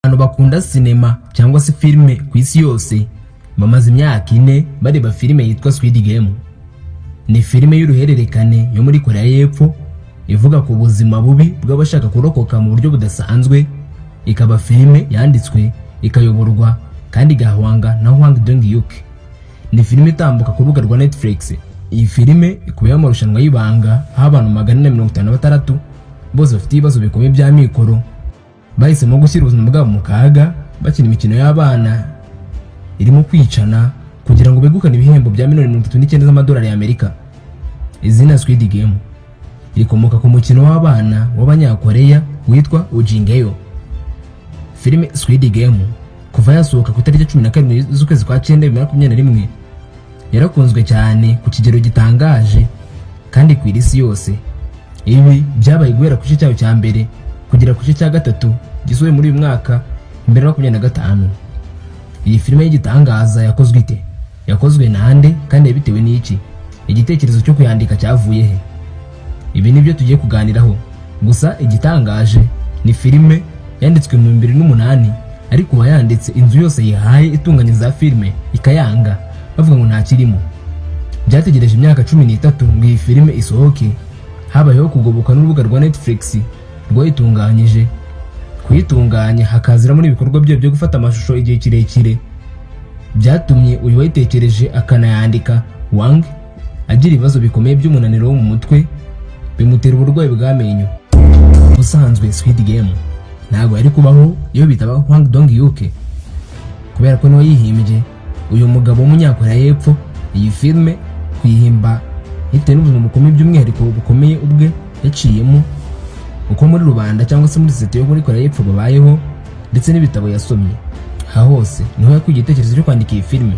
Abantu bakunda sinema cyangwa se filime ku isi yose bamaze imyaka 4 bareba filime yitwa Squid Game. Ni filime y'uruhererekane yo muri Korea y'Epfo ivuga ku buzima bubi bw'abashaka kurokoka mu buryo budasanzwe. Ikaba filime yanditswe ikayoborwa kandi gahwanga na Hwang Dong-hyuk. Ni filime itambuka ku rubuga rwa Netflix. Iyi filime ikubiye amarushanwa y'ibanga aho abantu 456 bose bafite ibibazo bikomeye bya mikoro bahisemo gushyira ubuzima bwabo mu kaga bakina imikino y'abana irimo kwicana kugira ngo begukane ibihembo bya $39 z'amadolari y'Amerika. Izina Squid Game rikomoka ku mukino w'abana w'Abanyakoreya witwa Ujingeyo. Filime Squid Game kuva yasohoka ku tariki 17 z'ukwezi kwa 9 2021 yarakunzwe cyane ku kigero gitangaje kandi ku isi yose. Ibi byabaye guhera ku gice cyayo cya mbere kugera ku gice cya gatatu gisohoye muri uyu mwaka 2025. Iyi filime y'igitangaza yakozwe ite? Yakozwe nande kandi yabitewe n'iki? Igitekerezo cyo kuyandika cyavuye he? Ibi nibyo tugiye kuganiraho. Gusa igitangaje ni filime yanditswe mu 2008 ariko wayanditse inzu yose yihaye itunganya za filime ikayanga bavuga ngo nta kirimo. Byategereje imyaka 13 ngo iyi filime isohoke. Habayeho kugoboka n'urubuga rwa Netflix rwayitunganyije. Kuyitunganya hakazira muri ibikorwa byo gufata amashusho igihe kirekire byatumye uyu wayitekereje akanayandika Wang agira ibibazo bikomeye by'umunaniro wo mu mutwe bimutera uburwayi bw'amenyo. Ubusanzwe Squid Game ntabwo yari kubaho iyo bitaba Hwang Dong-hyuk kubera ko niwe yihimbye. Uyu mugabo w'Umunyakoreya y'Epfo iyi filime kwihimba bitewe n'ubuzima bukomeye by'umwihariko bukomeye ubwe yaciyemo uko muri rubanda cyangwa se muri sosiyete yo muri Korea y'Epfo babayeho ndetse n'ibitabo yasomye. Aha hose niho yakuye igitekerezo cyo kwandika iyi filime.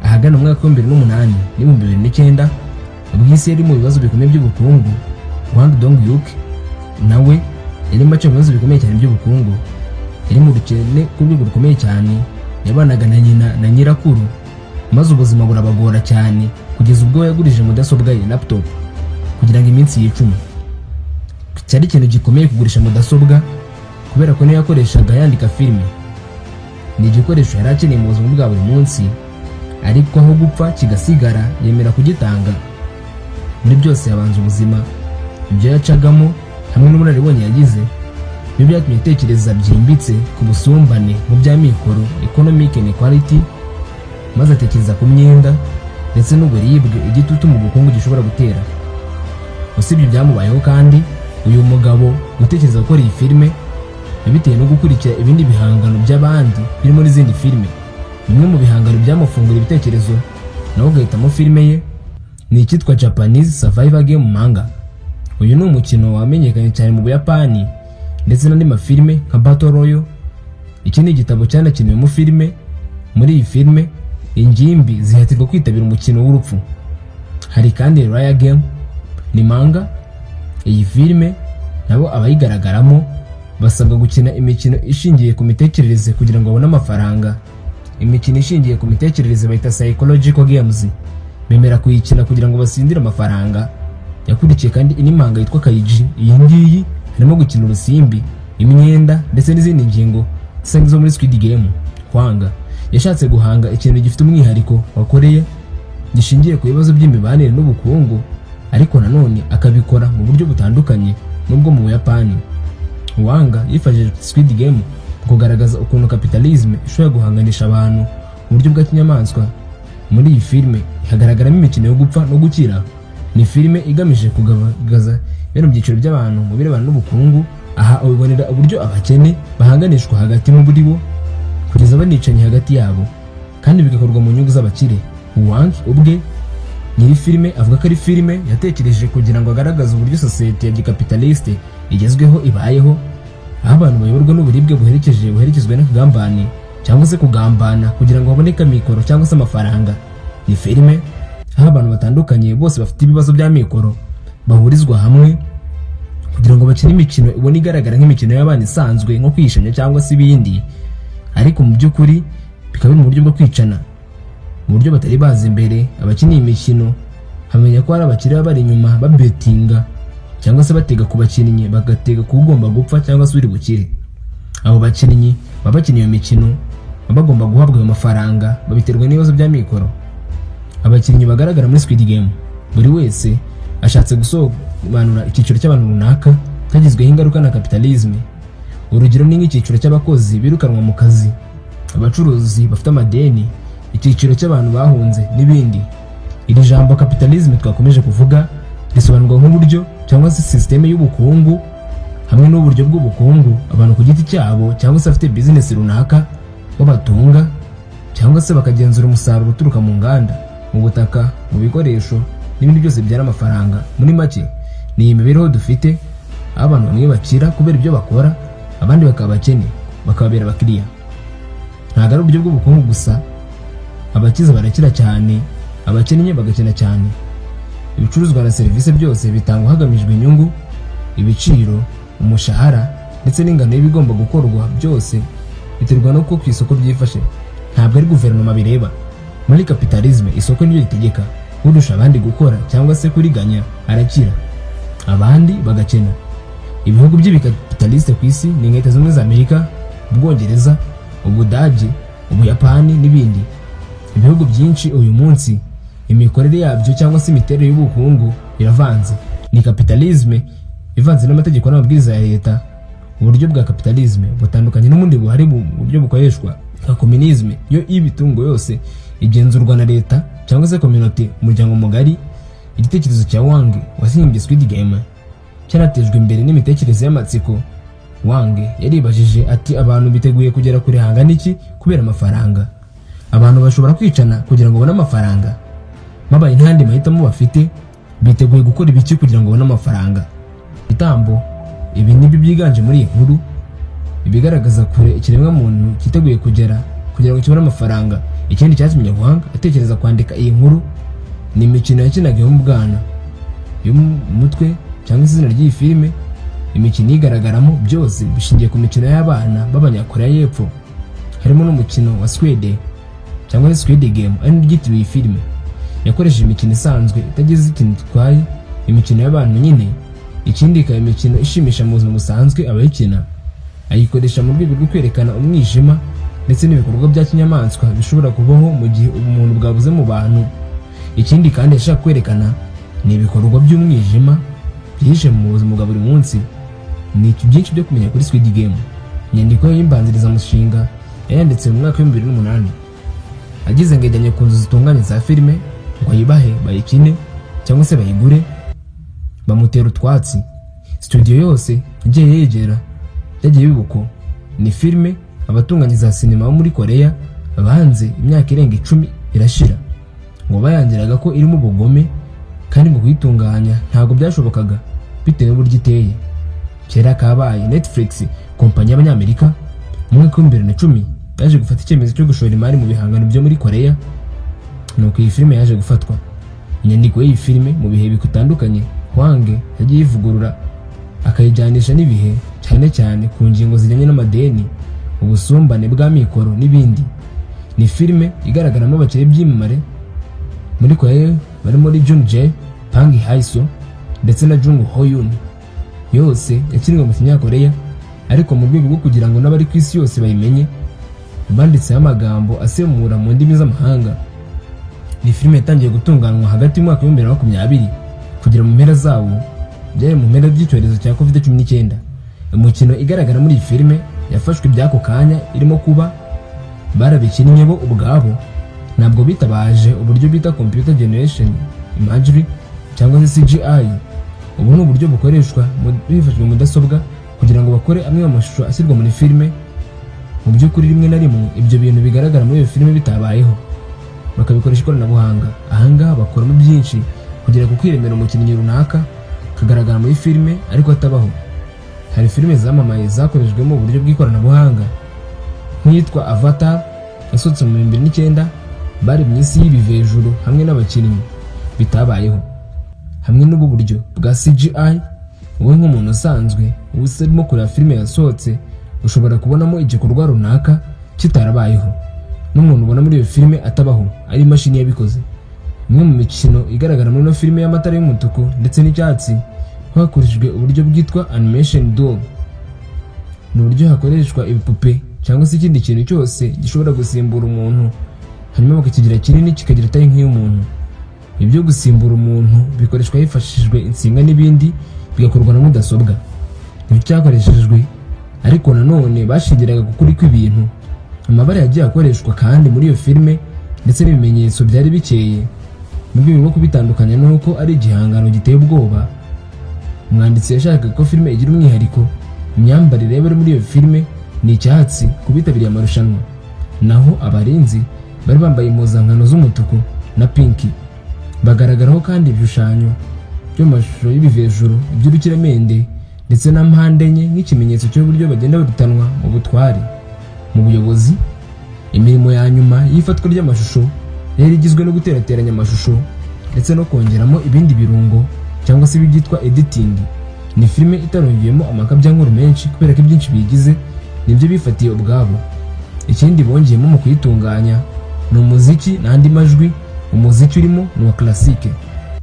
Ahagana mu mwaka wa 2008 n'ibihumbi 2009 ubwo isi yari mu bibazo bikomeye by'ubukungu, Hwang Dong-hyuk nawe yari mu bibazo bikomeye cyane by'ubukungu. Yari mu rukene ku rwego rukomeye cyane, yabanaga na nyina na nyirakuru maze ubuzima burabagora cyane kugeza ubwo yagurije mudasobwa ye laptop kugira ngo iminsi yicumi. Cyari ikintu gikomeye kugurisha mudasobwa kubera ko niyo yakoreshaga yandika filime. Ni igikoresho yari akeneye mu buzima bwa buri munsi ariko aho gupfa kigasigara yemera kugitanga. Muri byose yabanze ubuzima ibyo yacagamo hamwe n'ubunararibonye yagize byo byatumye itekereza byimbitse ku busumbane mu bya mikoro economic inequality maze atekereza ku myenda ndetse n'uburibwe igitutu mu bukungu gishobora gutera. Usibye byamubayeho kandi uyu mugabo gutekereza gukora iyi filime bitewe no gukurikira ibindi bihangano by'abandi birimo n'izindi filime. Bimwe mu bihangano byamufungura ibitekerezo nawe ugahitamo filime ye ni icyitwa Japanese Survivor Game manga. Uyu ni umukino wamenyekanye cyane mu Buyapani ndetse n'andi mafilime nka Battle Royale. Iki ni igitabo cyanakiniwe mu filime. Muri iyi filime ingimbi zihatirwa kwitabira umukino w'urupfu. Hari kandi Riot Game ni manga. Iyi filime nabo abayigaragaramo basabwa gukina imikino ishingiye ku mitekerereze kugira ngo babone amafaranga. Imikino ishingiye ku mitekerereze bayita psychological games. Bemera kuyikina kugira ngo basindire amafaranga. Yakurikiye kandi inimanga yitwa Kaiji. Iyi ngiyi harimo gukina urusimbi, imyenda ndetse n'izindi ngingo zo muri Squid Game. Hwanga yashatse guhanga ikintu gifite umwihariko wa Korea gishingiye ku bibazo by'imibanire n'ubukungu ariko nanone akabikora mu buryo butandukanye n'ubwo mu Buyapani. Wanga yifashishije Squid Game kugaragaza ukuntu capitalism ishobora guhanganisha abantu mu buryo bwa kinyamaswa. Muri iyi filime hagaragaramo imikino yo gupfa no gukira. Ni filime igamije kugaragaza bene byiciro by'abantu mu birebana n'ubukungu. Aha ubibonera uburyo abakene bahanganishwa hagati mu buri bo kugeza banicanye hagati yabo kandi bigakorwa mu nyungu z'abakire. Wang ubwe nyiri filime avuga ko ari filime yatekereje kugira ngo agaragaze uburyo sosiyete ya gikapitaliste igezweho ibayeho, aho abantu bayoborwa n'uburibwe buherekezwe n'akagambane cyangwa se kugambana kugira ngo baboneke mikoro cyangwa se amafaranga. Ni filime aho abantu batandukanye bose bafite ibibazo bya mikoro bahurizwa hamwe kugira ngo bakine imikino ibone igaragara nk'imikino y'abana isanzwe nko kwishanya cyangwa se ibindi, ariko mu by'ukuri bikaba mu buryo bwo kwicana mu buryo batari bazi imbere. Abakiniye imikino hamenya ko hari abakiriya bari inyuma babetinga cyangwa se batega ku bakinnyi bagatega ku ugomba gupfa cyangwa se uri bukire. abo bakinnyi baba bakina iyo mikino baba bagomba guhabwa ayo mafaranga babiterwa n'ibibazo bya mikoro. Abakinnyi bagaragara muri Squid Game buri wese ashatse gusobanura icyiciro cy'abantu runaka cyagizweho ingaruka na kapitalisme. Urugero ni nk'icyiciro cy'abakozi birukanwa mu kazi, abacuruzi bafite amadeni, icyiciro cy'abantu bahunze n'ibindi. Iri jambo kapitalisme twakomeje kuvuga risobanurwa nk'uburyo cyangwa se systeme y'ubukungu hamwe n'uburyo bw'ubukungu abantu ku giti cyabo cyangwa se afite business runaka babatunga cyangwa se bakagenzura umusaruro uturuka mu nganda, mu butaka, mu bikoresho n'ibindi byose byara amafaranga. Muri make ni imibereho dufite aho abantu bamwe bakira kubera ibyo bakora, abandi bakaba bakene bakababera abakiriya. Ntabwo ari uburyo bw'ubukungu gusa, abakiza barakira cyane, abakennye bagakena cyane. Ibicuruzwa na serivisi byose bitangwa hagamijwe inyungu, ibiciro, umushahara ndetse n'ingano y'ibigomba gukorwa byose biterwa no ku isoko byifashe. Ntabwo ari guverinoma bireba. Muri kapitalisme isoko niryo ritegeka, urusha abandi gukora cyangwa se kuriganya arakira, abandi bagakena. Ibihugu by'ibikapitaliste ku isi ni Leta Zunze za Amerika, Ubwongereza, Ubudage, Ubuyapani n'ibindi. Ibihugu byinshi uyu munsi imikorere yabyo cyangwa se imiterere y'ubukungu iravanze. Ni kapitalisme ivanze n'amategeko n'amabwiriza ya leta. Uburyo bwa kapitalisme butandukanye n'ubundi buhari mu buryo bukoreshwa nka communisme, yo ibitungo yose igenzurwa na leta cyangwa se community, umuryango mugari. Igitekerezo cya Wang wasimbye Squid Game cyaratejwe imbere n'imitekerereze y'amatsiko. Wang yaribajije ati abantu biteguye kugera kure hangana iki kubera amafaranga? Abantu bashobora kwicana kugira ngo babone amafaranga? Babaye ntandi mahitamo bafite, biteguye gukora ibiki kugira ngo babone amafaranga? Itambo ibi nibyo byiganje muri iyi nkuru, ibigaragaza kure ikiremwa muntu kiteguye kugera kugira ngo kibone amafaranga. Ikindi cyatumye Wang atekereza kwandika iyi nkuru ni imikino yakinaga mu bwana yo mu mutwe cyangwa izina ry'iyi filime. Imikino igaragaramo byose bishingiye ku mikino y'abana b'Abanyakoreya y'Epfo, harimo n'umukino wa Squid cyangwa Squid Game ari ryitiriwe iyi filime. Yakoresheje imikino isanzwe itagize ikintu gitwaye, imikino y'abantu nyine. Ikindi ikaba imikino ishimisha mu buzima busanzwe abayikina, ayikoresha mu rwego rwo kwerekana umwijima ndetse n'ibikorwa bya kinyamaswa bishobora kubaho mu gihe umuntu bwabuze mu bantu. Ikindi kandi yashaka kwerekana ni ibikorwa by'umwijima byihishe mu buzima bwa buri munsi. Ni byinshi byo kumenya kuri Squid Game. Inyandiko y'imbanziriza mushinga yanditse mu mwaka wa 2008. Agize ngo ijyanye ku nzu zitunganye za filime ngo ayibahe bayikine cyangwa se bayigure, bamutera utwatsi. Studio yose igiye yegera yagiye bibuko ni filime abatunganye za sinema bo muri Korea banze imyaka irenga 10 irashira, ngo bayangiraga ko irimo ubugome kandi ngo kuyitunganya ntago byashobokaga bitewe n'uburyo iteye. Kera kabaye Netflix, kompanyi y'Abanyamerika, mu mwaka wa 2010 yaje gufata icyemezo cyo gushora imari mu bihangano byo muri Korea. Nuko iyi filime yaje gufatwa. Inyandiko y'iyi filime mu bihe bitandukanye Wang yagiye ivugurura akayijyanisha n'ibihe, cyane cyane ku ngingo zijyanye n'amadeni, ubusumbane bwa mikoro n'ibindi. Ni filime igaragaramo abakire by'imimare muri Korea barimo Jung Jae, Park Hae-soo ndetse na Jung Ho-yoon. Yose yakinwe mu Kinyakoreya, ariko mu rwego rwo kugira ngo n'abari ku isi yose bayimenye banditseho amagambo asemura mu ndimi z'amahanga. Ni filime yatangiye gutunganywa hagati y'umwaka wa 2020 kugera mu mpera zawo, byari mu mpera by'icyorezo cya COVID-19. Umukino igaragara muri iyi filime yafashwe by'ako kanya irimo kuba barabikinnye bo ubwabo, ntabwo bitabaje uburyo bita computer generation imagery cyangwa se CGI. Ubu ni uburyo bukoreshwa hifashishijwe mudasobwa kugira ngo bakore amwe mu mashusho ashyirwa muri filime. Mu by'ukuri rimwe na rimwe ibyo bintu bigaragara muri iyo filime bitabayeho, bakabikoresha ikoranabuhanga. Ahangaha bakoramo byinshi kugira ngo kwiremera umukinnyi runaka kagaragara muri filime ariko atabaho. Hari filime zamamaye zakoreshejwemo uburyo bw'ikoranabuhanga nk'iyitwa Avatar yasohotse mu 2009, bari mu isi y'ibivejuru hamwe n'abakinnyi bitabayeho. Hamwe n'ubu buryo bwa CGI, wowe nk'umuntu usanzwe urimo kureba filime yasohotse ushobora kubonamo igikorwa runaka kitarabayeho, n'umuntu ubona muri iyo filime atabaho ari imashini yabikoze. Imwe mu mikino igaragara muri no filime y'amatara y'umutuku ndetse n'icyatsi hakoreshejwe uburyo bwitwa animation duo. ni uburyo hakoreshwa ibipupe cyangwa se ikindi kintu cyose gishobora gusimbura umuntu hanyuma bakakigira kinini kikagira atari nk'iy'umuntu. Ibyo gusimbura umuntu bikoreshwa hifashishijwe insinga n'ibindi bigakorwa na mudasobwa. Nicyo cyakoreshejwe, ariko nanone bashingiraga ku kuri kw'ibintu. Amabara yagiye akoreshwa kandi muri iyo filime ndetse n'ibimenyetso byari bikeye mu rwego rwo kubitandukanya n'uko ari igihangano giteye ubwoba. Umwanditsi yashakaga ko filime igira umwihariko. Imyambarire y'abari muri iyo filime ni icyatsi ku bitabiriye amarushanwa, naho abarinzi bari bambaye impuzankano z'umutuku na pinki. Bagaragaraho kandi ibishushanyo byo mu mashusho y'ibivejuru iby'urukiramende ndetse na mpande enye nk'ikimenyetso cy'uburyo bagenda barutanwa mu butwari. Mu buyobozi, imirimo ya nyuma y'ifatwa ry'amashusho yari igizwe no guterateranya amashusho ndetse no kongeramo ibindi birungo cyangwa se ibyitwa editing. Ni filime itarongeyemo amakabyankuru menshi kubera ko ibyinshi biyigize nibyo bifatiye ubwabo. Ikindi bongeyemo mu kuyitunganya ni umuziki n'andi majwi. Umuziki urimo ni wa classique.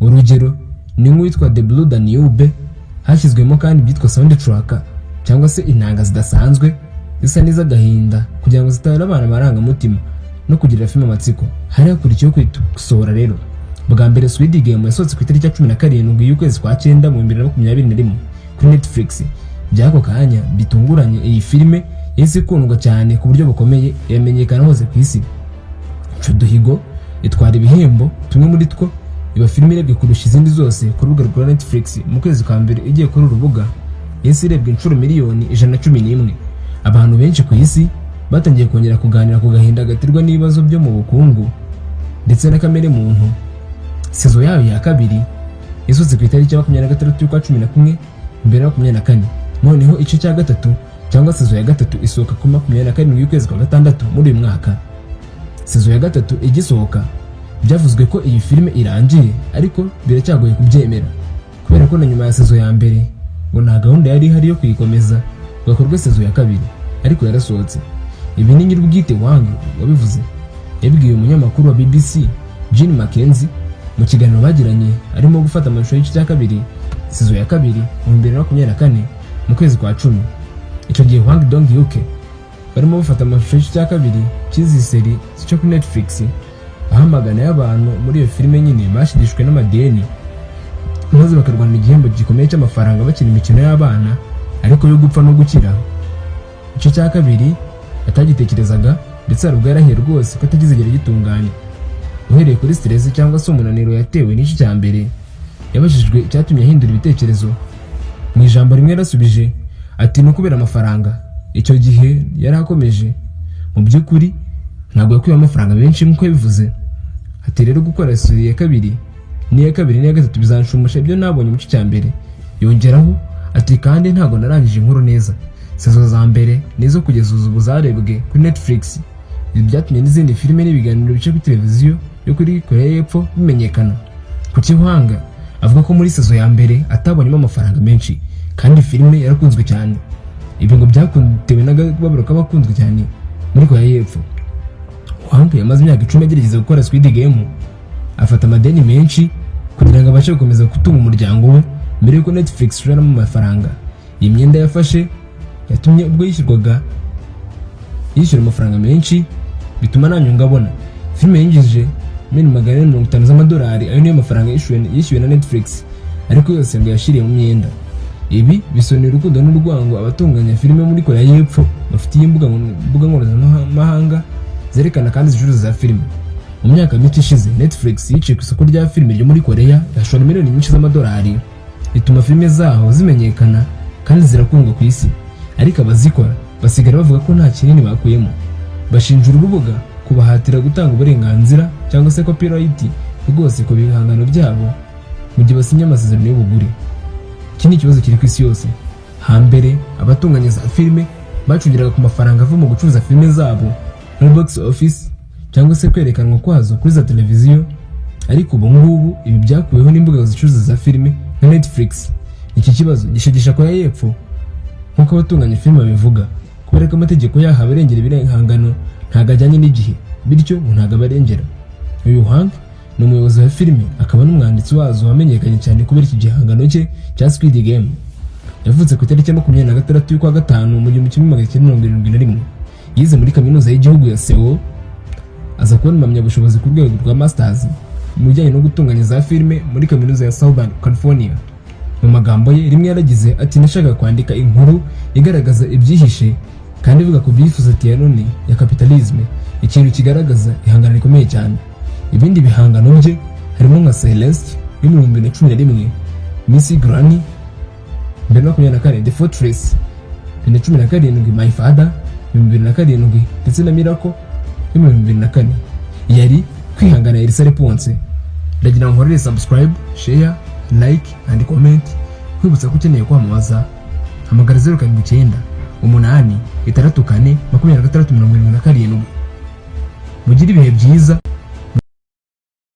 Urugero ni nk'uwitwa The Blue Danube. Hashyizwemo kandi ibyitwa soundtrack cyangwa se intanga zidasanzwe zisa n'iz'agahinda kugira ngo zitabara abana amarangamutima no kugirira filime amatsiko. Hari hakurikiyeho gusohora rero bwa mbere Squid Game yasohotse ku itariki ya 17 y'ukwezi kwa 9 mu 2021 kuri Netflix. Byako kanya bitunguranye iyi filime yahise ikundwa cyane ku buryo bukomeye, yamenyekana hose ku isi. Duhigo itwara ibihembo, tumwe muri two iba filime irebwe kurusha izindi zose ku rubuga rwa Netflix. Mu kwezi kwa mbere igiye kuri urubuga yahise irebwa inshuro miliyoni 111. Abantu benshi ku isi batangiye kongera kuganira ku gahinda gaterwa n'ibibazo byo mu bukungu ndetse na kamere muntu. Sezo yayo ya kabiri yasohotse ku itariki ya 26 y'ukwa 11 mbere ya 24. Noneho igice cya gatatu cyangwa sezo ya gatatu isohoka ku 27 y'ukwezi kwa gatandatu muri uyu mwaka. Sezo ya gatatu igisohoka byavuzwe ko iyi filime irangiye, ariko biracyagoye kubyemera kubera ko na nyuma ya sezo ya mbere ngo nta gahunda yari ihari yo kuyikomeza gakorwa sezo ya kabiri, ariko yarasohotse. Ibi ni nyir'ubwite Wang wabivuze, yabwiye umunyamakuru wa BBC Jean Mackenzie mu kiganiro bagiranye arimo gufata amashusho y'igice cya kabiri sezo ya kabiri mu 2024 mu kwezi kwa 10. Icyo gihe Hwang Dong-hyuk barimo bafata amashusho y'igice cya kabiri cy'izi seri cyo kuri Netflix. Ahamagana y'abantu muri iyo filime nyine bashidishwe n'amadeni maze bakarwana igihembo gikomeye cy'amafaranga bakina imikino y'abana ariko yo gupfa no gukira. Icyo cya kabiri atagitekerezaga ndetse arubwo yarahiye rwose ko atagizegera gitunganya. Uhereye kuri stress cyangwa se umunaniro yatewe n'iki cya mbere, yabajijwe icyatumye ahindura ibitekerezo. Mu ijambo rimwe yarasubije ati no kubera amafaranga. Icyo gihe yarakomeje, mu by'ukuri ntabwo yakuye amafaranga menshi nk'uko yabivuze. Ati rero gukora serie ya kabiri n'iya gatatu bizanshumusha ibyo nabonye mu cya mbere. Yongeraho ati kandi ntabwo narangije inkuru neza. Sezo za mbere nizo kugeza ubu zarebwe kuri Netflix. Ibi byatumye n'izindi filime n'ibiganiro bice kuri televiziyo yo kuri Korea y'Epfo bimenyekana. Kuki Hwang avuga ko muri sezo ya mbere atabonyemo amafaranga menshi kandi filime yarakunzwe cyane. Ibi ngo byakuntewe n'agababaro k'abakunzwe cyane muri Korea y'Epfo. Hwang yamaze imyaka 10 agerageza gukora Squid Game, afata amadeni menshi kugira ngo abashe gukomeza gutunga umuryango we mbere yuko Netflix ishoramo amafaranga. Iyi myenda yafashe yatumye ubwo yishyura amafaranga menshi bituma nta nyungu abona. Filime yinjije $150 z'amadolari, ayo niyo mafaranga yishyuwe na Netflix, ariko yose ngo yashiriye mu myenda. Ibi bisonera urukundo n'urwango abatunganya filime muri Korea y'Epfo bafitiye imbuga nkoranyamahanga zerekana kandi zicuruza za filime. Mu myaka mike ishize Netflix yiciye ku isoko rya filime ryo muri Korea, yashora miliyoni nyinshi z'amadolari, bituma filime zaho zimenyekana kandi zirakundwa ku isi. Ariko abazikora basigara bavuga ko nta kinini bakuyemo. Bashinja urubuga kubahatira gutanga uburenganzira cyangwa se copyright rwose ku bihangano byabo mu gihe basinya amasezerano y'ubugure. Iki ni ikibazo kiri ku isi yose. Hambere abatunganya za filime bacungiraga ku mafaranga ava mu gucuruza filime zabo muri box office cyangwa se kwerekanwa kwazo kuri za televiziyo, ariko ubu ngubu ibi byakuweho n'imbuga zicuruza za filime nka Netflix. Iki kibazo gishegesha Korea y'Epfo nk'uko abatunganya filime babivuga, kubera ko amategeko yaho abarengera ibihangano ntago ajyanye n'igihe, bityo ntago abarengera. Uyu Hwang ni umuyobozi wa filime akaba n'umwanditsi wazo wamenyekanye cyane kubera iki gihangano cye cya Squid Game. yavutse ku itariki ya 26 y'ukwa gatanu mu 1971. Yize muri kaminuza y'igihugu ya Seoul, aza kubona impamyabushobozi ku rwego rwa masters mu bijyanye no gutunganya za filime muri kaminuza ya Southern California. Mu magambo ye rimwe yaragize ati nashaka kwandika inkuru igaragaza ibyihishe kandi ivuga ku byifuzo none ya kapitalisme, ikintu kigaragaza ihangana rikomeye cyane. Ibindi bihangano bye harimo nka Celeste yo mu 2011, Miss Granny 2024, The Fortress 2017, My Father 2007 ndetse na Miracle 2024. Yari kwihangana Elsa Leponse. Ndagira ngo nkorere subscribe, share, like and comment. Kwibutsa ko ukeneye kwamamaza, hamagara 079 8 6 4 26 77. Mugire ibihe byiza.